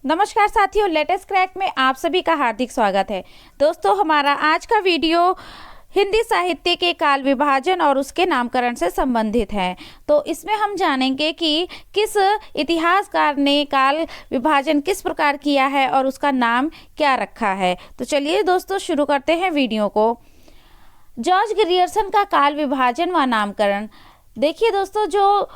नमस्कार साथियों, latest crack में आप सभी का हार्दिक स्वागत है। दोस्तों, हमारा आज का वीडियो हिंदी साहित्य के काल विभाजन और उसके नामकरण से संबंधित है। तो इसमें हम जानेंगे कि किस इतिहासकार ने काल विभाजन किस प्रकार किया है और उसका नाम क्या रखा है। तो चलिए दोस्तों, शुरू करते हैं वीडियो को। जॉर्ज ग्रियर्सन का काल विभाजन व नामकरण। देखिए दोस्तों, जो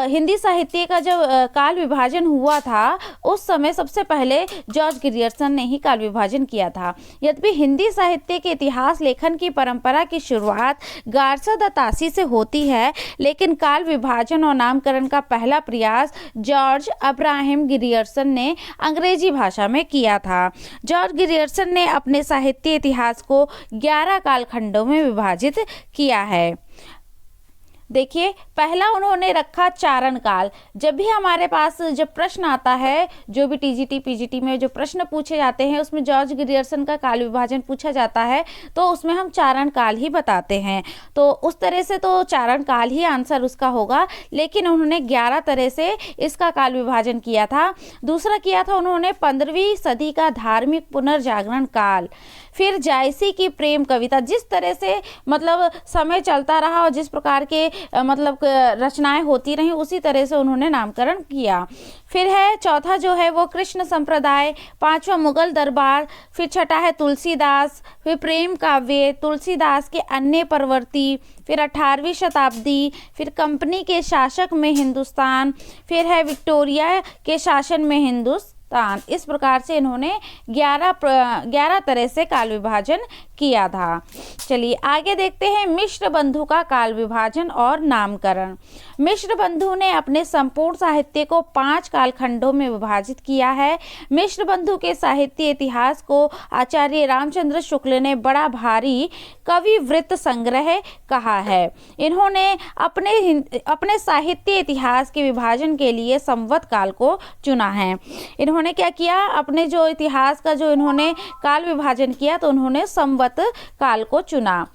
हिंदी साहित्य का जब काल विभाजन हुआ था उस समय सबसे पहले जॉर्ज ग्रियर्सन ने ही काल विभाजन किया था। यद्यपि हिंदी साहित्य के इतिहास लेखन की परंपरा की शुरुआत गार्सा द तासी से होती है, लेकिन काल विभाजन और नामकरण का पहला प्रयास जॉर्ज अब्राहम ग्रियर्सन ने अंग्रेजी भाषा में किया था। जॉर्ज ग्रियर्सन ने अपने साहित्य इतिहास को 11 कालखंडों में विभाजित किया है। देखिए, पहला उन्होंने रखा चारण काल। जब भी हमारे पास जब प्रश्न आता है, जो भी टीजीटी पीजीटी में जो प्रश्न पूछे जाते हैं उसमें जॉर्ज ग्रियर्सन का काल विभाजन पूछा जाता है तो उसमें हम चारण काल ही बताते हैं। तो उस तरह से तो चारण काल ही आंसर उसका होगा, लेकिन उन्होंने 11 तरह से इसका काल विभाजन किया था। दूसरा किया था उन्होंने 15वीं सदी का धार्मिक पुनर्जागरण काल। फिर जायसी की प्रेम कविता। जिस तरह से मतलब समय चलता रहा और जिस प्रकार के मतलब रचनाएं होती रहीं उसी तरह से उन्होंने नामकरण किया। फिर है चौथा जो है वो कृष्ण संप्रदाय, पांचवा मुगल दरबार, फिर छठा है तुलसीदास, फिर प्रेम काव्य, तुलसीदास के अन्य प्रवृत्ति, फिर 18वीं शताब्दी, फिर कंपनी के शासक में हिंदुस्तान, फिर है विक्टोरिया के शासन में हिंदुस्तान। इस प्रकार से इन्होंने 11 तरह से काल विभाजन किया था। चलिए आगे देखते हैं मिश्र बंधु का काल विभाजन और नामकरण। मिश्र बंधु ने अपने संपूर्ण साहित्य को 5 कालखंडों में विभाजित किया है। मिश्र बंधु के साहित्य इतिहास को आचार्य रामचंद्र शुक्ल ने बड़ा भारी कवि वृत्त संग्रह कहा है। इन्होंने अपने साहित्य इतिहास के विभाजन के लिए संवत काल को चुना है। इन्होंने क्या किया, अपने जो इतिहास का जो इन्होंने काल विभाजन किया तो उन्होंने संवत काल को चुना।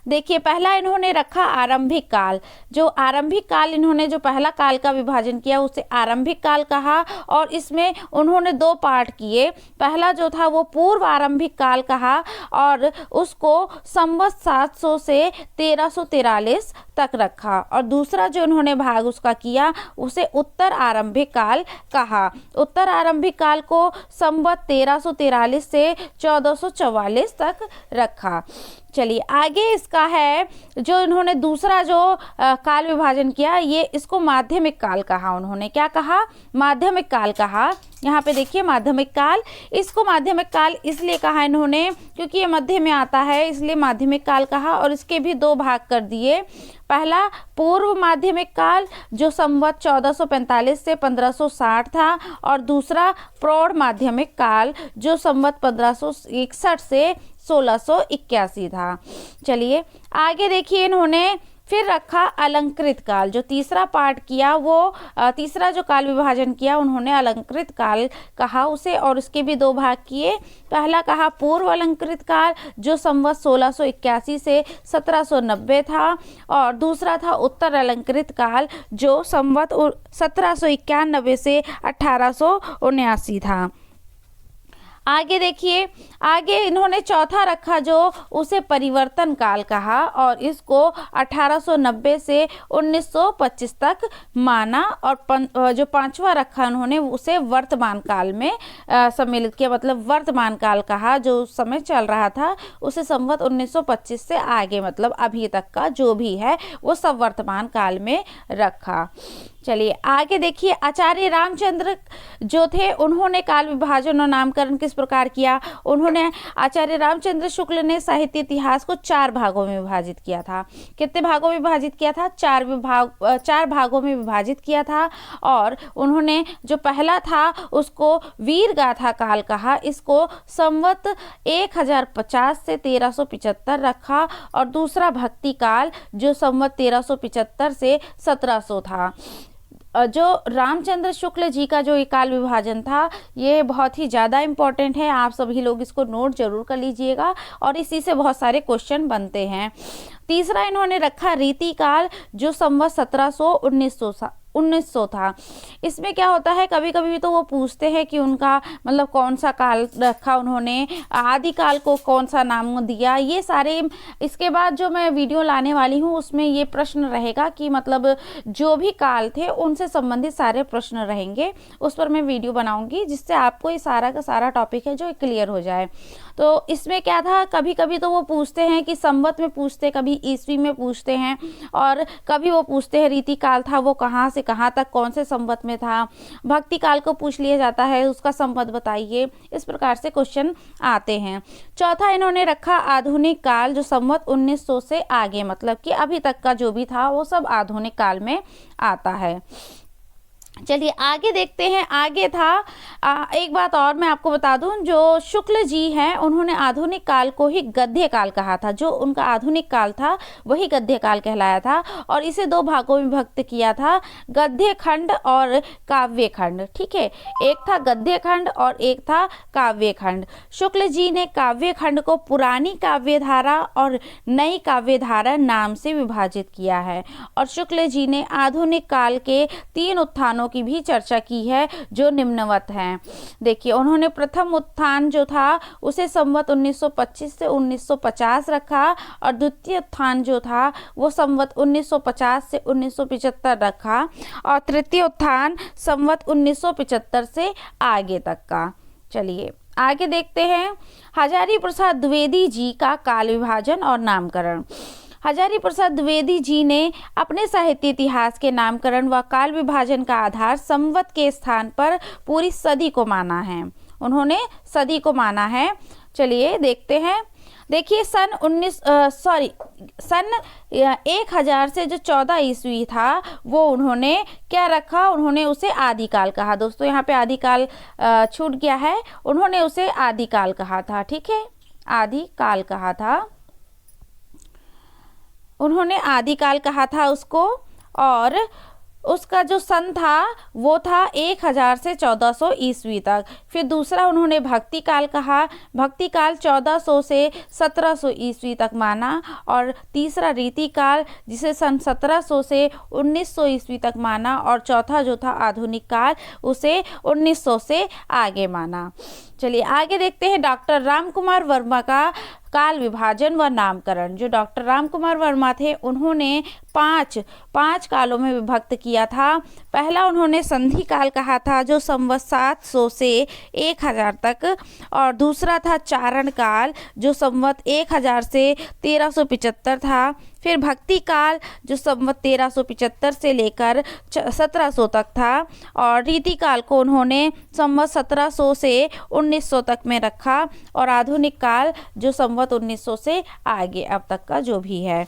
देखिए, पहला इन्होंने रखा आरंभिक काल। जो आरंभिक काल इन्होंने जो पहला काल का विभाजन किया उसे आरंभिक काल कहा और इसमें उन्होंने 2 पार्ट किए। पहला जो था वो पूर्व आरंभिक काल कहा और उसको संवत 700 से 1343 तक रखा, और दूसरा जो इन्होंने भाग उसका किया उसे उत्तर आरंभिक काल कहा। उत्तर आरंभिक काल को संवत 1343 से 1444 तक रखा। चलिए आगे इसका है जो इन्होंने दूसरा जो काल विभाजन किया, ये इसको माध्यमिक काल कहा। उन्होंने क्या कहा, माध्यमिक काल कहा। यहाँ पे देखिए माध्यमिक काल, इसको माध्यमिक काल इसलिए कहा इन्होंने क्योंकि ये मध्य में आता है, इसलिए माध्यमिक काल कहा। और इसके भी 2 भाग कर दिए। पहला पूर्व माध्यमिक काल जो संवत 1445 से 1560 था, और दूसरा प्रौढ़ माध्यमिक काल जो संवत 1561 से 1681 था। चलिए आगे देखिए, इन्होंने फिर रखा अलंकृत काल। जो तीसरा पार्ट किया वो तीसरा जो काल विभाजन किया उन्होंने अलंकृत काल कहा उसे, और उसके भी 2 भाग किए। पहला कहा पूर्व अलंकृत काल जो संवत 1681 से 1790 था, और दूसरा था उत्तर अलंकृत काल जो संवत 1791 से 1879 था। आगे देखिए, आगे इन्होंने चौथा रखा जो उसे परिवर्तन काल कहा, और इसको 1890 से 1925 तक माना, और जो 5वां रखा उन्होंने उसे वर्तमान काल में सम्मिलित किया, मतलब वर्तमान काल कहा। जो समय चल रहा था उसे संवत 1925 से आगे, मतलब अभी तक का जो भी है वो सब वर्तमान काल में रखा। चलिए आगे देखिए, आचार्य रामचंद्र जो थे उन्होंने काल विभाजन और नामकरण किस प्रकार किया। उन्होंने आचार्य रामचंद्र शुक्ल ने साहित्य इतिहास को 4 भागों में विभाजित किया था। कितने भागों में विभाजित किया था, 4 भागों में विभाजित किया था। और उन्होंने जो पहला था उसको वीर गाथा काल कहा, इसको संवत 1050 से 1375 रखा, और दूसरा भक्ति काल जो संवत 1375 से 1700 था। जो रामचंद्र शुक्ल जी का जो ये काल विभाजन था ये बहुत ही ज़्यादा इम्पोर्टेंट है। आप सभी लोग इसको नोट जरूर कर लीजिएगा और इसी से बहुत सारे क्वेश्चन बनते हैं। तीसरा इन्होंने रखा रीति काल जो संवत 1700 1900 था। इसमें क्या होता है, कभी कभी तो वो पूछते हैं कि उनका मतलब कौन सा काल रखा उन्होंने, आदिकाल को कौन सा नाम दिया, ये सारे। इसके बाद जो मैं वीडियो लाने वाली हूँ उसमें ये प्रश्न रहेगा कि मतलब जो भी काल थे उनसे संबंधित सारे प्रश्न रहेंगे, उस पर मैं वीडियो बनाऊंगी जिससे आपको ये सारा का सारा टॉपिक है जो क्लियर हो जाए। तो इसमें क्या था, कभी कभी तो वो पूछते हैं कि संवत में पूछते, कभी ईस्वी में पूछते हैं, और कभी वो पूछते हैं रीति काल था वो कहाँ से कहाँ तक कौन से संवत में था। भक्ति काल को पूछ लिया जाता है, उसका संवत बताइए। इस प्रकार से क्वेश्चन आते हैं। चौथा इन्होंने रखा आधुनिक काल, जो संवत 1900 से आगे, मतलब कि अभी तक का जो भी था वो सब आधुनिक काल में आता है। चलिए आगे देखते हैं। आगे था एक बात और मैं आपको बता दूं, जो शुक्ल जी हैं उन्होंने आधुनिक काल को ही गद्य काल कहा था। जो उनका आधुनिक काल था वही गद्य काल कहलाया था, और इसे दो भागों में विभक्त किया था, गद्य खंड और काव्य खंड। ठीक है, एक था गद्य खंड और एक था काव्य खंड। शुक्ल जी ने काव्य खंड को पुरानी काव्य धारा और नई काव्य धारा नाम से विभाजित किया है, और शुक्ल जी ने आधुनिक काल के 3 उत्थानों की भी चर्चा की है जो निम्नवत हैं। देखिए, उन्होंने प्रथम उत्थान जो था उसे संवत 1925 से 1950 रखा, और द्वितीय उत्थान जो था वो संवत 1950 से 1975 रखा, और तृतीय उत्थान संवत 1975 से आगे तक का। चलिए आगे देखते हैं। हजारी प्रसाद द्विवेदी जी का काल विभाजन और नामकरण। हजारी प्रसाद द्विवेदी जी ने अपने साहित्य इतिहास के नामकरण व काल विभाजन का आधार संवत के स्थान पर पूरी सदी को माना है। उन्होंने सदी को माना है। चलिए देखते हैं। देखिए सन 1000 से जो 14 ईस्वी था वो उन्होंने क्या रखा, उन्होंने उसे आदिकाल कहा। दोस्तों यहाँ पे आदिकाल छूट गया है, उन्होंने उसे आदिकाल कहा था। ठीक है, आदिकाल कहा था, उन्होंने आदिकाल कहा था उसको, और उसका जो सन था वो था 1000 से 1400 ईस्वी तक। फिर दूसरा उन्होंने भक्ति काल कहा, भक्ति काल 1400 से 1700 ईस्वी तक माना, और तीसरा रीति काल जिसे सन 1700 से 1900 ईस्वी तक माना, और चौथा जो था आधुनिक काल उसे 1900 से आगे माना। चलिए आगे देखते हैं। डॉक्टर रामकुमार वर्मा का काल विभाजन व नामकरण। जो डॉक्टर रामकुमार वर्मा थे उन्होंने पांच कालों में विभक्त किया था। पहला उन्होंने संधि काल कहा था जो संवत 700 से 1000 तक, और दूसरा था चारण काल जो संवत 1000 से 1375 था। फिर भक्ति काल जो संवत 1375 से लेकर 1700 तक था, और रीति काल को उन्होंने संवत 1700 से 1900 तक में रखा, और आधुनिक काल जो संवत 1900 से आगे अब तक का जो भी है।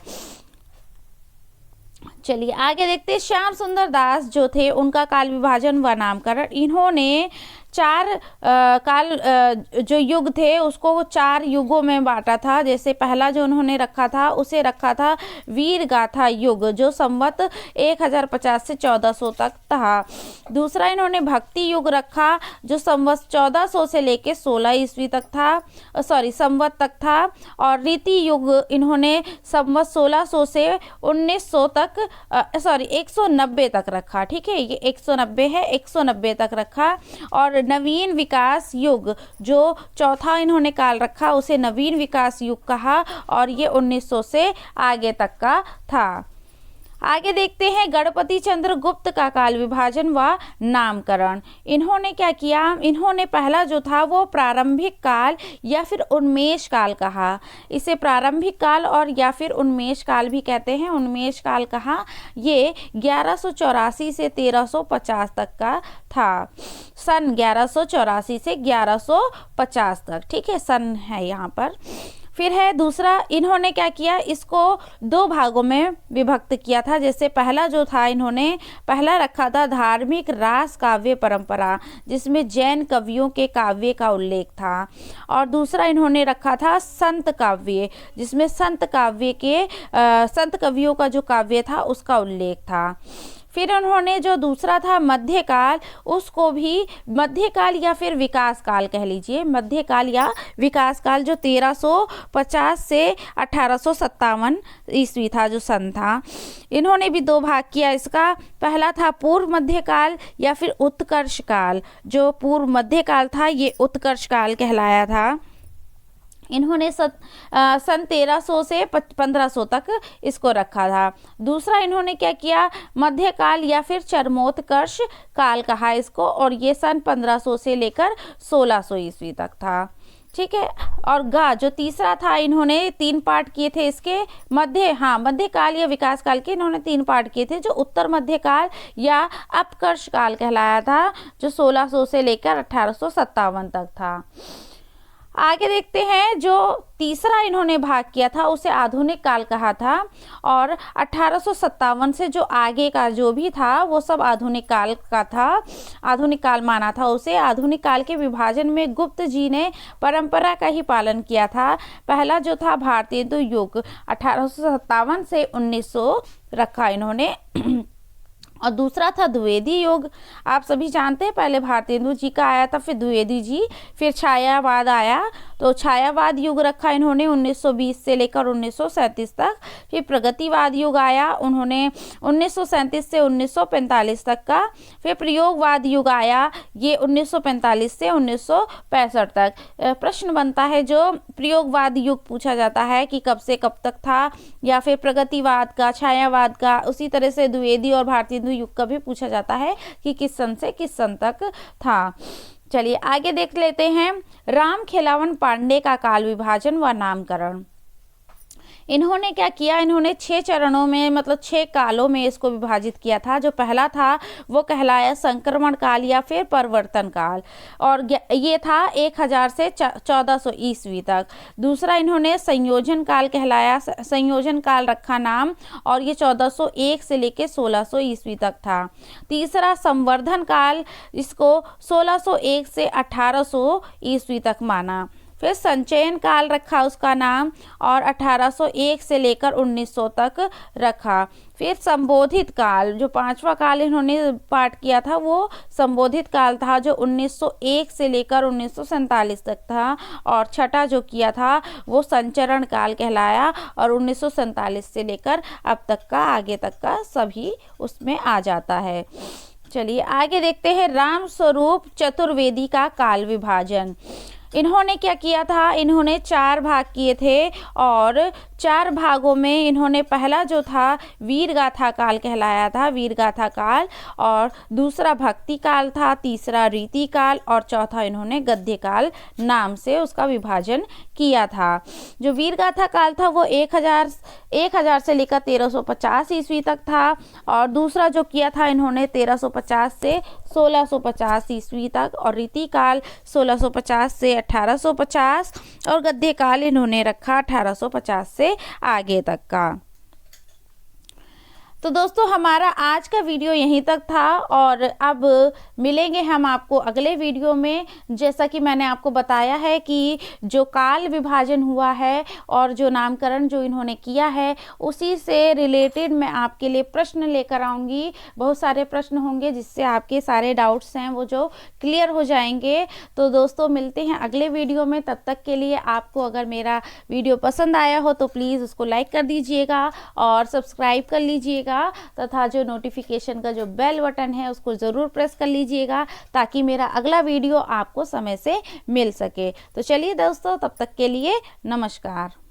चलिए आगे देखते हैं। श्याम सुंदर दास जो थे उनका काल विभाजन व नामकरण। इन्होंने 4 काल जो युग थे उसको 4 युगों में बांटा था। जैसे पहला जो उन्होंने रखा था उसे रखा था वीर गाथा युग जो संवत 1050 से 1400 तक था। दूसरा इन्होंने भक्ति युग रखा जो संवत 1400 से लेके 16 ईस्वी तक था, संवत तक था। और रीति युग इन्होंने संवत 1600 से 1900 तक 190 तक रखा। ठीक है, ये 190 है, 190 तक रखा। और नवीन विकास युग जो चौथा इन्होंने काल रखा उसे नवीन विकास युग कहा, और ये 1900 से आगे तक का था। आगे देखते हैं। गणपति चंद्र गुप्त का काल विभाजन व नामकरण। इन्होंने क्या किया, इन्होंने पहला जो था वो प्रारंभिक काल या फिर उन्मेष काल कहा। इसे प्रारंभिक काल और या फिर उन्मेष काल भी कहते हैं। उन्मेष काल कहा, ये 1184 से 1350 तक का था। सन 1184 से 1150 तक। ठीक है, सन है यहाँ पर। फिर है दूसरा, इन्होंने क्या किया, इसको 2 भागों में विभक्त किया था। जैसे पहला जो था इन्होंने पहला रखा था धार्मिक रास काव्य परंपरा जिसमें जैन कवियों के काव्य का उल्लेख था, और दूसरा इन्होंने रखा था संत काव्य जिसमें संत कवियों का जो काव्य था उसका उल्लेख था। फिर उन्होंने जो दूसरा था मध्यकाल, उसको भी मध्यकाल या फिर विकास काल कह लीजिए, मध्यकाल या विकास काल, जो 1350 से 1857 ईस्वी था, जो सन था। इन्होंने भी दो भाग किया इसका। पहला था पूर्व मध्यकाल या फिर उत्कर्ष काल। जो पूर्व मध्यकाल था ये उत्कर्ष काल कहलाया था। इन्होंने सन 1300 से 1500 तक इसको रखा था। दूसरा इन्होंने क्या किया, मध्यकाल या फिर चरमोत्कर्ष काल कहा इसको, और ये सन 1500 से लेकर 1600 ईस्वी तक था। ठीक है। और जो तीसरा था, इन्होंने 3 पार्ट किए थे इसके, मध्यकाल या विकास काल के इन्होंने 3 पार्ट किए थे, जो उत्तर मध्यकाल या अपकर्ष काल कहलाया था, जो 1600 से लेकर 1857 तक था। आगे देखते हैं, जो तीसरा इन्होंने भाग किया था उसे आधुनिक काल कहा था, और 1857 से जो आगे का जो भी था वो सब आधुनिक काल का था, आधुनिक काल माना था उसे। आधुनिक काल के विभाजन में गुप्त जी ने परंपरा का ही पालन किया था। पहला जो था भारतेंदु युग 1857 से 1900 रखा इन्होंने, और दूसरा था द्विवेदी युग। आप सभी जानते हैं, पहले भारतेंदु जी का आया था, फिर द्विवेदी जी, फिर छायावाद आया, तो छायावाद युग रखा इन्होंने 1920 से लेकर 1937 तक। फिर प्रगतिवाद युग आया उन्होंने 1937 से 1945 तक का। फिर प्रयोगवाद युग आया, ये 1945 से 1965 तक। प्रश्न बनता है, जो प्रयोगवाद युग पूछा जाता है कि कब से कब तक था, या फिर प्रगतिवाद का, छायावाद का। उसी तरह से द्विवेदी और भारतेंदु युग का भी पूछा जाता है कि किस सन से किस सन तक था। चलिए आगे देख लेते हैं, राम खेलावन पांडे का काल विभाजन व नामकरण। इन्होंने क्या किया, इन्होंने 6 चरणों में, मतलब 6 कालों में इसको विभाजित किया था। जो पहला था वो कहलाया संक्रमण काल या फिर परिवर्तन काल, और ये था 1000 से 1400 ईस्वी तक। दूसरा इन्होंने संयोजन काल कहलाया, संयोजन काल रखा नाम, और ये 1401 से लेकर 1600 ईस्वी तक था। तीसरा संवर्धन काल, इसको 1601 से 1800 ईस्वी तक माना। फिर संचयन काल रखा उसका नाम, और 1801 से लेकर 1900 तक रखा। फिर संबोधित काल, जो 5वां काल इन्होंने पाठ किया था वो संबोधित काल था, जो 1901 से लेकर 1947 तक था। और छठा जो किया था वो संचरण काल कहलाया, और 1947 से लेकर अब तक का, आगे तक का सभी उसमें आ जाता है। चलिए आगे देखते हैं, राम स्वरूप चतुर्वेदी का काल विभाजन। इन्होंने क्या किया था, इन्होंने 4 भाग किए थे, और 4 भागों में इन्होंने पहला जो था वीर गाथा काल कहलाया था, वीर गाथा काल, और दूसरा भक्ति काल था, तीसरा रीति काल, और चौथा इन्होंने गद्य काल नाम से उसका विभाजन किया था। जो वीर गाथा काल था वो 1000 से लेकर 1350 ईस्वी तक था, और दूसरा जो किया था इन्होंने 1350 से 1650 ईस्वी तक, और रीति काल 1650 से 1850, और गद्य काल इन्होंने रखा 1850 से आगे तक का। तो दोस्तों हमारा आज का वीडियो यहीं तक था, और अब मिलेंगे हम आपको अगले वीडियो में। जैसा कि मैंने आपको बताया है कि जो काल विभाजन हुआ है और जो नामकरण जो इन्होंने किया है, उसी से रिलेटेड मैं आपके लिए प्रश्न लेकर आऊँगी। बहुत सारे प्रश्न होंगे जिससे आपके सारे डाउट्स हैं वो जो क्लियर हो जाएंगे। तो दोस्तों मिलते हैं अगले वीडियो में, तब तक के लिए आपको अगर मेरा वीडियो पसंद आया हो तो प्लीज़ उसको लाइक कर दीजिएगा और सब्सक्राइब कर लीजिएगा, तथा जो नोटिफिकेशन का जो बेल बटन है उसको ज़रूर प्रेस कर लीजिएगा, ताकि मेरा अगला वीडियो आपको समय से मिल सके। तो चलिए दोस्तों, तब तक के लिए नमस्कार।